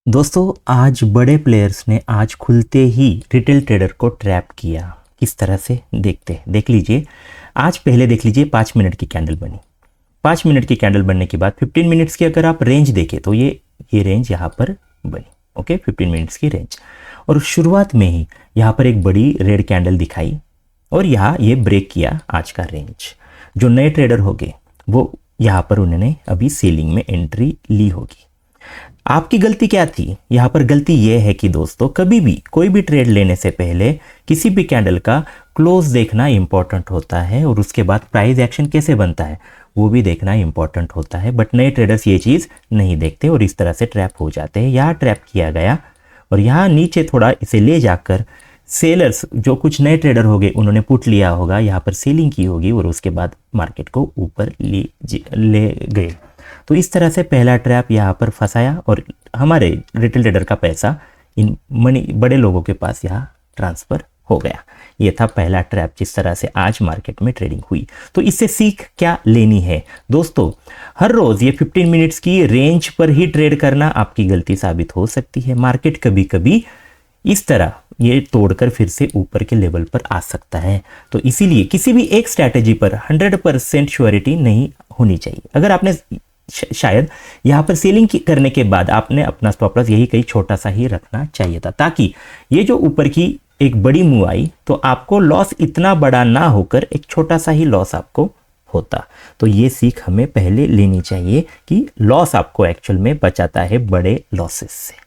दोस्तों आज बड़े प्लेयर्स ने आज खुलते ही रिटेल ट्रेडर को ट्रैप किया। किस तरह से देख लीजिए। आज पहले देख लीजिए 5 मिनट की कैंडल बनी। 5 मिनट की कैंडल बनने के बाद 15 मिनट्स की अगर आप रेंज देखें तो ये रेंज यहाँ पर बनी। ओके, 15 मिनट्स की रेंज। और शुरुआत में ही यहाँ पर एक बड़ी रेड कैंडल दिखाई और यहाँ ये ब्रेक किया आज का रेंज। जो नए ट्रेडर होंगे वो यहाँ पर उन्होंने अभी सेलिंग में एंट्री ली होगी। आपकी गलती क्या थी? यहाँ पर गलती यह है कि दोस्तों कभी भी कोई भी ट्रेड लेने से पहले किसी भी कैंडल का क्लोज देखना इंपॉर्टेंट होता है और उसके बाद प्राइस एक्शन कैसे बनता है वो भी देखना इंपॉर्टेंट होता है। बट नए ट्रेडर्स ये चीज़ नहीं देखते और इस तरह से ट्रैप हो जाते हैं। यहाँ ट्रैप किया गया और यहाँ नीचे थोड़ा इसे ले जाकर सेलर्स जो कुछ नए ट्रेडर हो गए उन्होंने पुट लिया होगा, यहाँ पर सेलिंग की होगी और उसके बाद मार्केट को ऊपर ले गए। तो इस तरह से पहला ट्रैप यहाँ पर फंसाया और हमारे रिटेल ट्रेडर का पैसा इन बड़े लोगों के पास यहाँ ट्रांसफ़र हो गया। ये था पहला ट्रैप जिस तरह से आज मार्केट में ट्रेडिंग हुई। तो इससे सीख क्या लेनी है दोस्तों? हर रोज़ ये 15 मिनट्स की रेंज पर ही ट्रेड करना आपकी गलती साबित हो सकती है। मार्केट कभी कभी इस तरह ये तोड़कर फिर से ऊपर के लेवल पर आ सकता है। तो इसीलिए किसी भी एक स्ट्रैटेजी पर 100% श्योरिटी नहीं होनी चाहिए। अगर आपने शायद यहाँ पर सेलिंग करने के बाद आपने अपना स्टॉप लॉस यही कहीं छोटा सा ही रखना चाहिए था, ताकि ये जो ऊपर की एक बड़ी मूव आई तो आपको लॉस इतना बड़ा ना होकर एक छोटा सा ही लॉस आपको होता। तो ये सीख हमें पहले लेनी चाहिए कि लॉस आपको एक्चुअल में बचाता है बड़े लॉसेस से।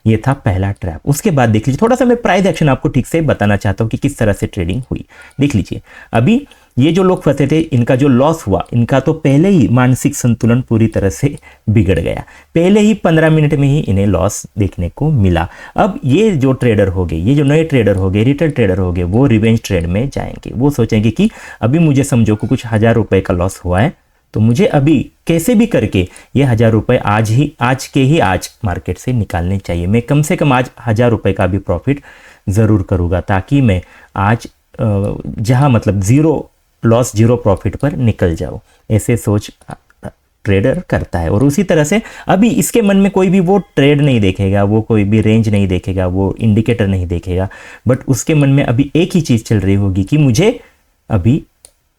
ये था पहला ट्रैप। उसके बाद देख लीजिए, थोड़ा सा मैं प्राइस एक्शन आपको ठीक से बताना चाहता हूँ कि किस तरह से ट्रेडिंग हुई। देख लीजिए, अभी ये जो लोग फंसे थे इनका जो लॉस हुआ, इनका तो पहले ही मानसिक संतुलन पूरी तरह से बिगड़ गया। पहले ही 15 मिनट में ही इन्हें लॉस देखने को मिला। अब ये जो ट्रेडर हो गए, ये जो नए ट्रेडर हो गए, रिटेल ट्रेडर हो गए, वो रिवेंज ट्रेड में जाएंगे। वो सोचेंगे कि अभी मुझे समझो कि कुछ 1000 रुपए का लॉस हुआ है तो मुझे अभी कैसे भी करके ये 1000 रुपए आज मार्केट से निकालने चाहिए। मैं कम से कम आज 1000 रुपए का भी प्रॉफिट ज़रूर करूँगा, ताकि मैं आज जहाँ मतलब ज़ीरो लॉस ज़ीरो प्रॉफिट पर निकल जाऊँ। ऐसे सोच ट्रेडर करता है। और उसी तरह से अभी इसके मन में कोई भी वो ट्रेड नहीं देखेगा, वो कोई भी रेंज नहीं देखेगा, वो इंडिकेटर नहीं देखेगा, बट उसके मन में अभी एक ही चीज़ चल रही होगी कि मुझे अभी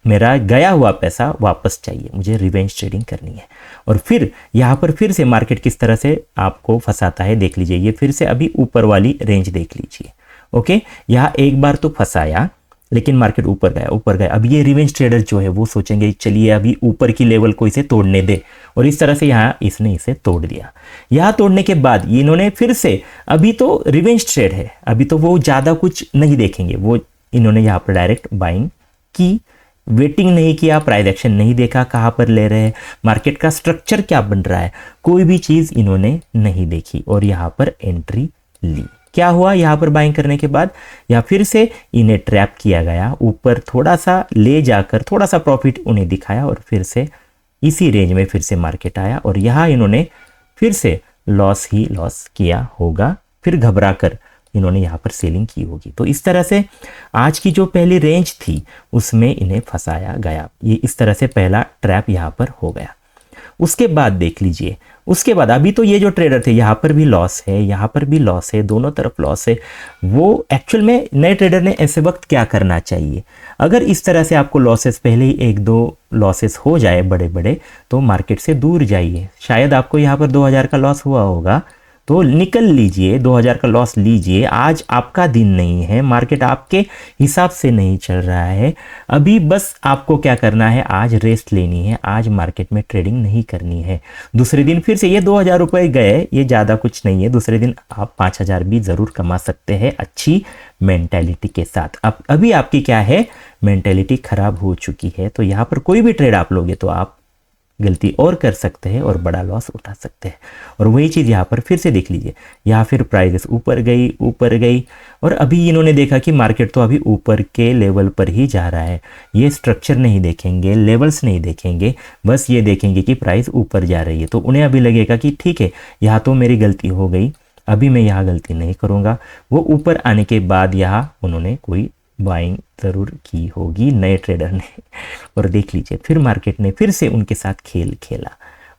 मेरा गया हुआ पैसा वापस चाहिए, मुझे रिवेंज ट्रेडिंग करनी है। और फिर यहाँ पर फिर से मार्केट किस तरह से आपको फंसाता है देख लीजिए। ये फिर से अभी ऊपर वाली रेंज देख लीजिए। ओके, यहाँ एक बार तो फंसाया लेकिन मार्केट ऊपर गया। अब ये रिवेंज ट्रेडर जो है वो सोचेंगे चलिए अभी ऊपर की लेवल को इसे तोड़ने दे, और इस तरह से यहाँ इसने इसे तोड़ दिया। यहाँ तोड़ने के बाद इन्होंने फिर से, अभी तो रिवेंज ट्रेड है, अभी तो वो ज़्यादा कुछ नहीं देखेंगे, वो इन्होंने यहाँ पर डायरेक्ट बाइंग की, वेटिंग नहीं किया, प्राइस एक्शन नहीं देखा, कहाँ पर ले रहे हैं, मार्केट का स्ट्रक्चर क्या बन रहा है, कोई भी चीज़ इन्होंने नहीं देखी और यहाँ पर एंट्री ली। क्या हुआ यहाँ पर बाइंग करने के बाद? या फिर से इन्हें ट्रैप किया गया, ऊपर थोड़ा सा ले जाकर थोड़ा सा प्रॉफिट उन्हें दिखाया और फिर से इसी रेंज में फिर से मार्केट आया और यहाँ इन्होंने फिर से लॉस ही लॉस किया होगा। फिर घबरा कर इन्होंने यहाँ पर सेलिंग की होगी। तो इस तरह से आज की जो पहली रेंज थी उसमें इन्हें फंसाया गया। ये इस तरह से पहला ट्रैप यहाँ पर हो गया। उसके बाद देख लीजिए, उसके बाद अभी तो ये जो ट्रेडर थे यहाँ पर भी लॉस है, यहाँ पर भी लॉस है, दोनों तरफ लॉस है। वो एक्चुअल में नए ट्रेडर ने ऐसे वक्त क्या करना चाहिए? अगर इस तरह से आपको लॉसेस पहले ही 1-2 लॉसेस हो जाए बड़े बड़े तो मार्केट से दूर जाइए। शायद आपको यहाँ पर 2000 का लॉस हुआ होगा तो निकल लीजिए, 2000 का लॉस लीजिए। आज आपका दिन नहीं है, मार्केट आपके हिसाब से नहीं चल रहा है। अभी बस आपको क्या करना है, आज रेस्ट लेनी है, आज मार्केट में ट्रेडिंग नहीं करनी है। दूसरे दिन फिर से ये 2000 रुपये गए, ये ज़्यादा कुछ नहीं है, दूसरे दिन आप 5000 भी ज़रूर कमा सकते हैं अच्छी मेंटेलिटी के साथ। अब अभी आपकी क्या है, मेंटेलिटी ख़राब हो चुकी है। तो यहाँ पर कोई भी ट्रेड आप लोगे तो आप गलती और कर सकते हैं और बड़ा लॉस उठा सकते हैं। और वही चीज़ यहाँ पर फिर से देख लीजिए, यहाँ फिर प्राइसेस ऊपर गई और अभी इन्होंने देखा कि मार्केट तो अभी ऊपर के लेवल पर ही जा रहा है। ये स्ट्रक्चर नहीं देखेंगे, लेवल्स नहीं देखेंगे, बस ये देखेंगे कि प्राइस ऊपर जा रही है। तो उन्हें अभी लगेगा कि ठीक है, यहाँ तो मेरी गलती हो गई, अभी मैं यहाँ गलती नहीं करूँगा। वो ऊपर आने के बाद यहाँ उन्होंने कोई बाइंग ज़रूर की होगी नए ट्रेडर ने। और देख लीजिए फिर मार्केट ने फिर से उनके साथ खेल खेला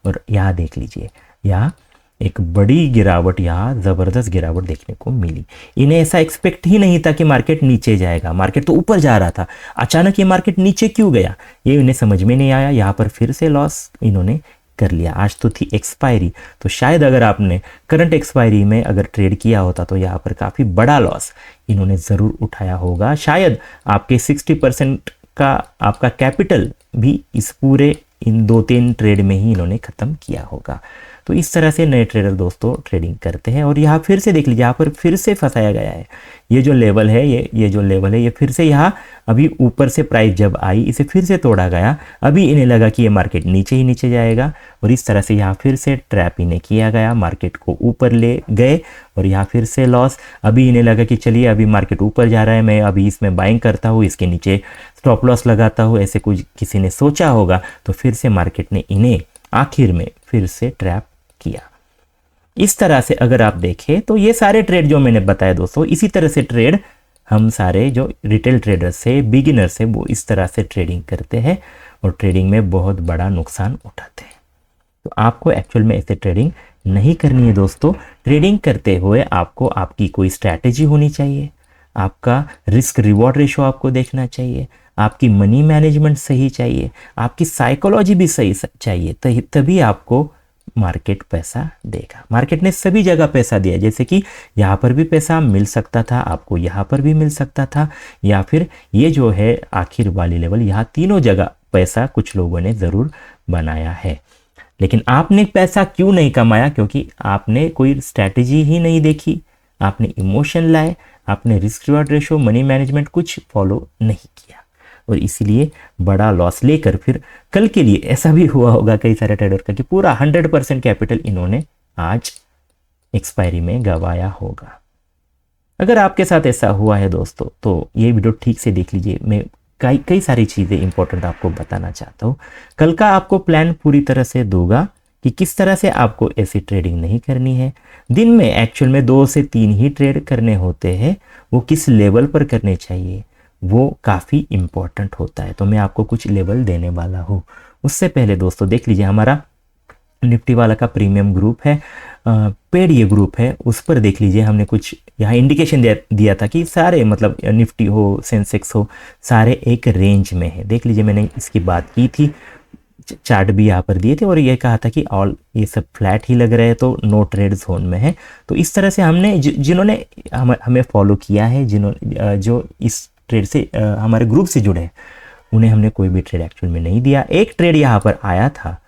और यहाँ देख लीजिए, यहाँ एक बड़ी गिरावट, यहाँ ज़बरदस्त गिरावट देखने को मिली। इन्हें ऐसा एक्सपेक्ट ही नहीं था कि मार्केट नीचे जाएगा, मार्केट तो ऊपर जा रहा था, अचानक ये मार्केट नीचे क्यों गया ये इन्हें समझ में नहीं आया। यहाँ पर फिर से लॉस इन्होंने कर लिया। आज तो थी एक्सपायरी, तो शायद अगर आपने करंट एक्सपायरी में अगर ट्रेड किया होता तो यहाँ पर काफ़ी बड़ा लॉस इन्होंने ज़रूर उठाया होगा। शायद आपके 60% का आपका कैपिटल भी इस पूरे इन 2-3 ट्रेड में ही इन्होंने ख़त्म किया होगा। तो इस तरह से नए ट्रेडर दोस्तों ट्रेडिंग करते हैं। और यहाँ फिर से देख लीजिए, यहाँ पर फिर से फंसाया गया है। ये जो लेवल है, ये जो लेवल है, ये फिर से यहाँ अभी ऊपर से प्राइस जब आई इसे फिर से तोड़ा गया। अभी इन्हें लगा कि ये मार्केट नीचे ही नीचे जाएगा और इस तरह से यहाँ फिर से ट्रैप इन्हें किया गया, मार्केट को ऊपर ले गए और यहाँ फिर से लॉस। अभी इन्हें लगा कि चलिए अभी मार्केट ऊपर जा रहा है, मैं अभी इसमें बाइंग करता हूँ, इसके नीचे स्टॉप लॉस लगाता हूँ, ऐसे कुछ किसी ने सोचा होगा। तो फिर से मार्केट ने इन्हें आखिर में फिर से ट्रैप किया। इस तरह से अगर आप देखें तो ये सारे ट्रेड जो मैंने बताया दोस्तों, इसी तरह से ट्रेड हम सारे जो रिटेल ट्रेडर्स है, बिगिनर्स है, वो इस तरह से ट्रेडिंग करते हैं और ट्रेडिंग में बहुत बड़ा नुकसान उठाते हैं। तो आपको एक्चुअल में ऐसे ट्रेडिंग नहीं करनी है दोस्तों। ट्रेडिंग करते हुए आपको आपकी कोई स्ट्रैटेजी होनी चाहिए, आपका रिस्क रिवॉर्ड रेशो आपको देखना चाहिए, आपकी मनी मैनेजमेंट सही चाहिए, आपकी साइकोलॉजी भी सही चाहिए, तभी आपको मार्केट पैसा देगा। मार्केट ने सभी जगह पैसा दिया, जैसे कि यहाँ पर भी पैसा मिल सकता था, आपको यहाँ पर भी मिल सकता था, या फिर ये जो है आखिर वाली लेवल, यहाँ तीनों जगह पैसा कुछ लोगों ने ज़रूर बनाया है। लेकिन आपने पैसा क्यों नहीं कमाया? क्योंकि आपने कोई स्ट्रैटेजी ही नहीं देखी, आपने इमोशन लाए, आपने risk reward ratio, money management कुछ फॉलो नहीं किया और इसीलिए बड़ा लॉस लेकर फिर कल के लिए ऐसा भी हुआ होगा कई सारे ट्रेडर का कि पूरा 100% कैपिटल इन्होंने आज एक्सपायरी में गंवाया होगा। अगर आपके साथ ऐसा हुआ है दोस्तों तो ये वीडियो ठीक से देख लीजिए। मैं कई सारी चीज़ें इंपॉर्टेंट आपको बताना चाहता हूँ। कल का आपको प्लान पूरी तरह से दूंगा कि किस तरह से आपको ऐसी ट्रेडिंग नहीं करनी है। दिन में एक्चुअल में 2 से 3 ही ट्रेड करने होते हैं, वो किस लेवल पर करने चाहिए वो काफ़ी इम्पोर्टेंट होता है। तो मैं आपको कुछ लेवल देने वाला हूँ। उससे पहले दोस्तों देख लीजिए, हमारा निफ्टी वाला का प्रीमियम ग्रुप है, पेड ये ग्रुप है, उस पर देख लीजिए हमने कुछ यहाँ इंडिकेशन दिया था कि सारे मतलब निफ्टी हो, सेंसेक्स हो, सारे एक रेंज में है। देख लीजिए मैंने इसकी बात की थी, चार्ट भी यहाँ पर दिए थे और ये कहा था कि ऑल ये सब फ्लैट ही लग रहे हैं तो नो ट्रेड जोन में है। तो इस तरह से हमने जिन्होंने हमें फॉलो किया है, जिन्होंने जो इस ट्रेड से हमारे ग्रुप से जुड़े हैं, उन्हें हमने कोई भी ट्रेड एक्चुअल में नहीं दिया। एक ट्रेड यहाँ पर आया था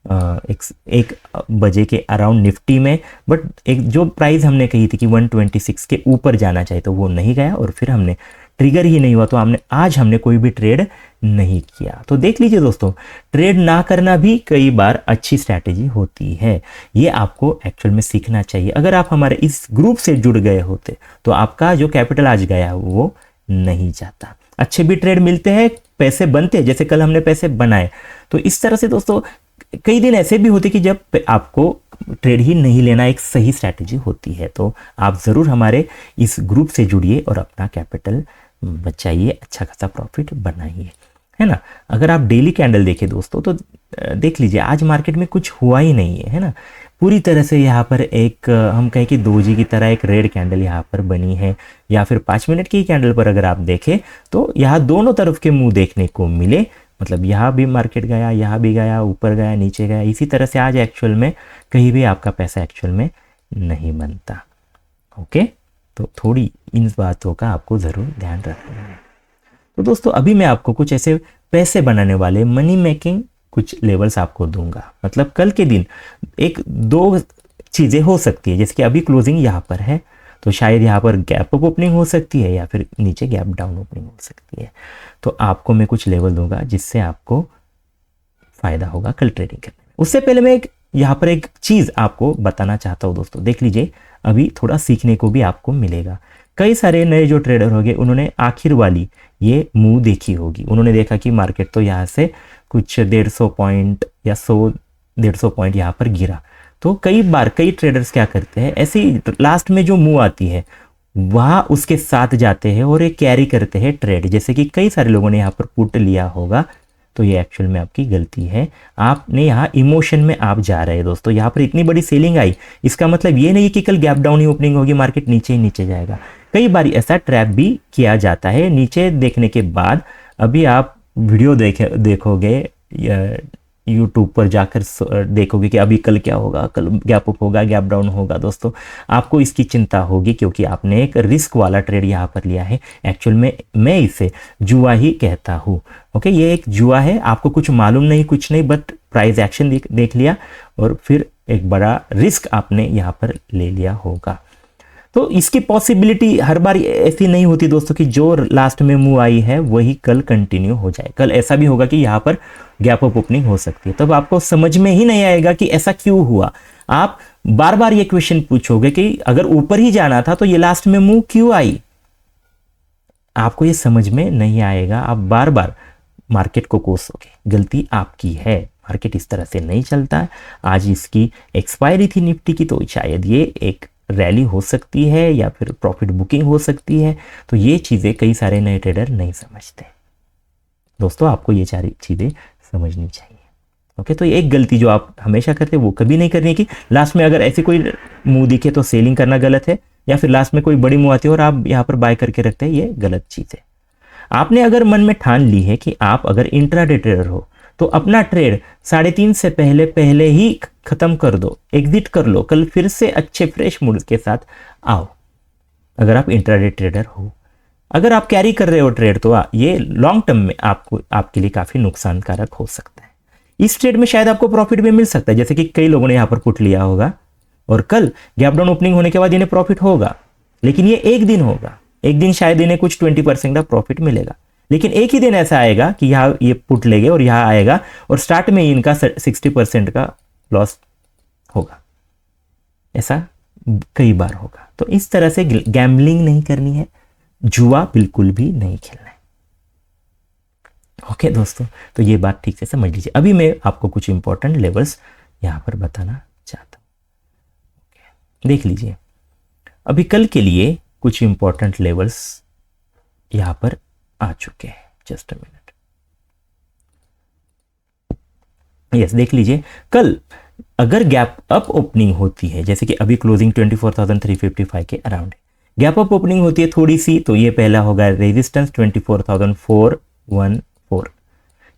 एक बजे के अराउंड निफ्टी में, बट एक जो प्राइस हमने कही थी कि 126 के ऊपर जाना चाहिए तो वो नहीं गया और फिर हमने ट्रिगर ही नहीं हुआ, तो हमने कोई भी ट्रेड नहीं किया। तो देख लीजिए दोस्तों, ट्रेड ना करना भी कई बार अच्छी स्ट्रैटेजी होती है, ये आपको एक्चुअल में सीखना चाहिए। अगर आप हमारे इस ग्रुप से जुड़ गए होते तो आपका जो कैपिटल आज गया वो नहीं जाता। अच्छे भी ट्रेड मिलते हैं, पैसे बनते हैं, जैसे कल हमने पैसे बनाए। तो इस तरह से दोस्तों कई दिन ऐसे भी होते कि जब आपको ट्रेड ही नहीं लेना एक सही स्ट्रैटेजी होती है। तो आप ज़रूर हमारे इस ग्रुप से जुड़िए और अपना कैपिटल बचाइए, अच्छा खासा प्रॉफिट बनाइए, है ना। अगर आप डेली कैंडल देखें दोस्तों तो देख लीजिए आज मार्केट में कुछ हुआ ही नहीं है ना। पूरी तरह से यहाँ पर एक हम कहें कि दोजी की तरह एक रेड कैंडल यहाँ पर बनी है, या फिर 5 मिनट की कैंडल पर अगर आप देखें तो यहाँ दोनों तरफ के मुंह देखने को मिले। मतलब यहाँ भी मार्केट गया, यहाँ भी गया, ऊपर गया, नीचे गया। इसी तरह से आज एक्चुअल में कहीं भी आपका पैसा एक्चुअल में नहीं बनता। ओके, तो थोड़ी इन बातों का आपको ज़रूर ध्यान रखना है। तो दोस्तों अभी मैं आपको कुछ ऐसे पैसे बनाने वाले मनी मेकिंग कुछ लेवल्स आपको दूंगा। मतलब कल के दिन 1-2 चीज़ें हो सकती है, जैसे कि अभी क्लोजिंग यहाँ पर है तो शायद यहाँ पर गैप अप ओपनिंग हो सकती है या फिर नीचे गैप डाउन ओपनिंग हो सकती है। तो आपको मैं कुछ लेवल दूंगा जिससे आपको फ़ायदा होगा कल ट्रेडिंग करने में। उससे पहले मैं यहाँ पर एक चीज़ आपको बताना चाहता हूँ दोस्तों। देख लीजिए, अभी थोड़ा सीखने को भी आपको मिलेगा। कई सारे नए जो ट्रेडर होंगे उन्होंने आखिर वाली ये मूव देखी होगी। उन्होंने देखा कि मार्केट तो यहाँ से कुछ 150 पॉइंट या 100-150 पॉइंट यहाँ पर गिरा। तो कई बार कई ट्रेडर्स क्या करते हैं, ऐसी लास्ट में जो मूव आती है वहाँ उसके साथ जाते हैं और ये कैरी करते हैं ट्रेड। जैसे कि कई सारे लोगों ने यहाँ पर पुट लिया होगा तो ये एक्चुअल में आपकी गलती है। आपने यहाँ इमोशन में आप जा रहे हैं दोस्तों। यहाँ पर इतनी बड़ी सेलिंग आई, इसका मतलब ये नहीं कि कल गैप डाउन ही ओपनिंग होगी, मार्केट नीचे ही नीचे जाएगा। कई बार ऐसा ट्रैप भी किया जाता है नीचे देखने के बाद। अभी आप वीडियो देखोगे यूट्यूब पर जाकर देखोगे कि अभी कल क्या होगा, कल गैप अप होगा, गैप डाउन होगा। दोस्तों आपको इसकी चिंता होगी क्योंकि आपने एक रिस्क वाला ट्रेड यहाँ पर लिया है। एक्चुअल में मैं इसे जुआ ही कहता हूँ। ओके, ये एक जुआ है, आपको कुछ मालूम नहीं, कुछ नहीं, बट प्राइस एक्शन देख लिया और फिर एक बड़ा रिस्क आपने यहाँ पर ले लिया होगा। तो इसकी पॉसिबिलिटी हर बार ऐसी नहीं होती दोस्तों कि जो लास्ट में मूव आई है वही कल कंटिन्यू हो जाए। कल ऐसा भी होगा कि यहाँ पर गैप अप ओपनिंग हो सकती है, तब आपको समझ में ही नहीं आएगा कि ऐसा क्यों हुआ। आप बार बार ये क्वेश्चन पूछोगे कि अगर ऊपर ही जाना था तो ये लास्ट में मूव क्यों आई। आपको ये समझ में नहीं आएगा, आप बार बार मार्केट को कोसोगे। गलती आपकी है, मार्केट इस तरह से नहीं चलता है। आज इसकी एक्सपायरी थी निफ्टी की, तो शायद ये एक रैली हो सकती है या फिर प्रॉफिट बुकिंग हो सकती है। तो ये चीज़ें कई सारे नए ट्रेडर नहीं समझते दोस्तों, आपको ये सारी चीज़ें समझनी चाहिए। ओके, तो ये एक गलती जो आप हमेशा करते हैं वो कभी नहीं करनी है कि लास्ट में अगर ऐसी कोई मूव दिखे तो सेलिंग करना गलत है, या फिर लास्ट में कोई बड़ी मूव आती है और आप यहाँ पर बाय करके रखते हैं, ये गलत चीज़ है। आपने अगर मन में ठान ली है कि आप अगर इंट्राडे ट्रेडर हो तो अपना ट्रेड 3:30 से पहले ही खत्म कर दो, एग्जिट कर लो, कल फिर से अच्छे फ्रेश मूड के साथ आओ। अगर आप इंट्राडे ट्रेडर हो, अगर आप कैरी कर रहे हो ट्रेड तो ये लॉन्ग टर्म में आपके लिए काफी नुकसानकारक हो सकता है। इस ट्रेड में शायद आपको प्रॉफिट भी मिल सकता है, जैसे कि कई लोगों ने यहाँ पर पुट लिया होगा और कल गैप डाउन ओपनिंग होने के बाद इन्हें प्रॉफिट होगा, लेकिन ये एक दिन होगा, एक दिन शायद इन्हें कुछ 20% का प्रॉफिट मिलेगा। लेकिन एक ही दिन ऐसा आएगा कि यहाँ ये पुट लेंगे और यहाँ आएगा और स्टार्ट में ही इनका 60% का लॉस होगा। ऐसा कई बार होगा। तो इस तरह से गैम्बलिंग नहीं करनी है, जुआ बिल्कुल भी नहीं खेलना है। ओके दोस्तों, तो ये बात ठीक से समझ लीजिए। अभी मैं आपको कुछ इंपॉर्टेंट लेवल्स यहां पर बताना चाहता हूं। देख लीजिए, अभी कल के लिए कुछ इंपॉर्टेंट लेवल्स यहां पर आ चुके हैं। जस्ट अ मिनट, यस देख लीजिए, कल अगर गैप अप ओपनिंग होती है, जैसे कि अभी क्लोजिंग 24,355 के अराउंड है, गैप अप ओपनिंग होती है थोड़ी सी, तो ये पहला होगा रेजिस्टेंस 24,414।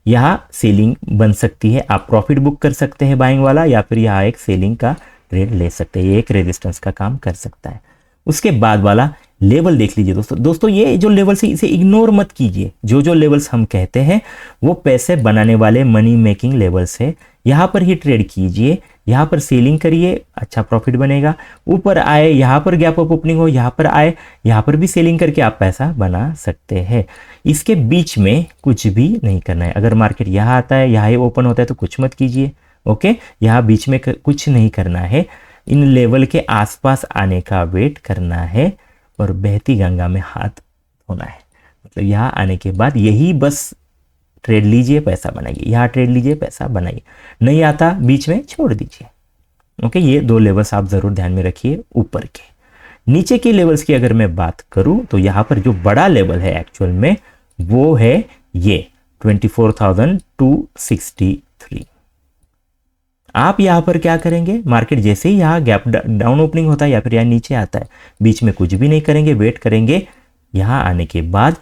यहां सेलिंग बन सकती है, आप प्रॉफिट बुक कर सकते हैं बाइंग वाला, या फिर यहां एक सेलिंग का ट्रेड ले सकते हैं, ये एक रेजिस्टेंस का काम कर सकता है। उसके बाद वाला लेवल देख लीजिए दोस्तों ये जो लेवल्स है इसे इग्नोर मत कीजिए। जो लेवल्स हम कहते हैं वो पैसे बनाने वाले मनी मेकिंग लेवल्स है, यहाँ पर ही ट्रेड कीजिए, यहाँ पर सेलिंग करिए, अच्छा प्रॉफिट बनेगा। ऊपर आए, यहाँ पर गैप अप ओपनिंग हो, यहाँ पर आए, यहाँ पर भी सेलिंग करके आप पैसा बना सकते हैं। इसके बीच में कुछ भी नहीं करना है। अगर मार्केट यहाँ आता है, यहाँ ओपन होता है तो कुछ मत कीजिए। ओके, यहाँ बीच में कुछ नहीं करना है, इन लेवल के आसपास आने का वेट करना है और बहती गंगा में हाथ धोना है। मतलब यहाँ आने के बाद यही बस ट्रेड लीजिए, पैसा बनाइए, यहाँ ट्रेड लीजिए, पैसा बनाइए, नहीं आता बीच में छोड़ दीजिए। ओके, ये दो लेवल्स आप जरूर ध्यान में रखिए ऊपर के। नीचे के लेवल्स की अगर मैं बात करूं तो यहाँ पर जो बड़ा लेवल है एक्चुअल में वो है ये 24,263। आप यहाँ पर क्या करेंगे, मार्केट जैसे ही यहाँ गैप डाउन ओपनिंग होता है या फिर यहाँ नीचे आता है, बीच में कुछ भी नहीं करेंगे, वेट करेंगे, यहाँ आने के बाद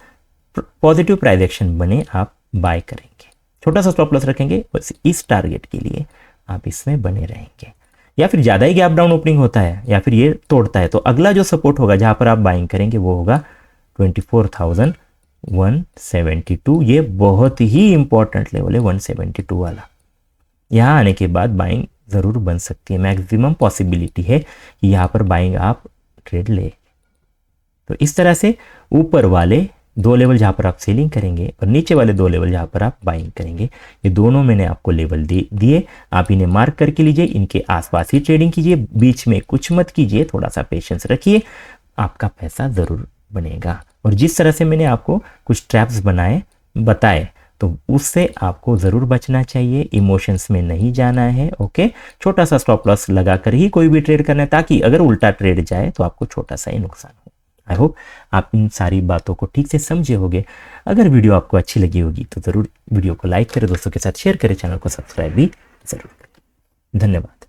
पॉजिटिव प्राइस एक्शन बने आप बाय करेंगे, छोटा सा स्टॉप लॉस रखेंगे, बस इस टारगेट के लिए आप इसमें बने रहेंगे। या फिर ज़्यादा ही गैप डाउन ओपनिंग होता है या फिर ये तोड़ता है तो अगला जो सपोर्ट होगा जहाँ पर आप बाइंग करेंगे वो होगा 24,172। ये बहुत ही इंपॉर्टेंट लेवल है 172 वाला। यहाँ आने के बाद बाइंग ज़रूर बन सकती है, मैक्सिमम पॉसिबिलिटी है कि यहाँ पर बाइंग आप ट्रेड ले। तो इस तरह से ऊपर वाले दो लेवल जहाँ पर आप सेलिंग करेंगे और नीचे वाले दो लेवल जहाँ पर आप बाइंग करेंगे, ये दोनों मैंने आपको लेवल दिए, आप इन्हें मार्क करके लीजिए, इनके आसपास ही ट्रेडिंग कीजिए, बीच में कुछ मत कीजिए, थोड़ा सा पेशेंस रखिए, आपका पैसा ज़रूर बनेगा। और जिस तरह से मैंने आपको कुछ ट्रैप्स बताए तो उससे आपको ज़रूर बचना चाहिए, इमोशंस में नहीं जाना है। ओके, छोटा सा स्टॉप लॉस लगा कर ही कोई भी ट्रेड करना है ताकि अगर उल्टा ट्रेड जाए तो आपको छोटा सा ही नुकसान हो। आई होप आप इन सारी बातों को ठीक से समझे होंगे। अगर वीडियो आपको अच्छी लगी होगी तो ज़रूर वीडियो को लाइक करें, दोस्तों के साथ शेयर करें, चैनल को सब्सक्राइब भी ज़रूर करें। धन्यवाद।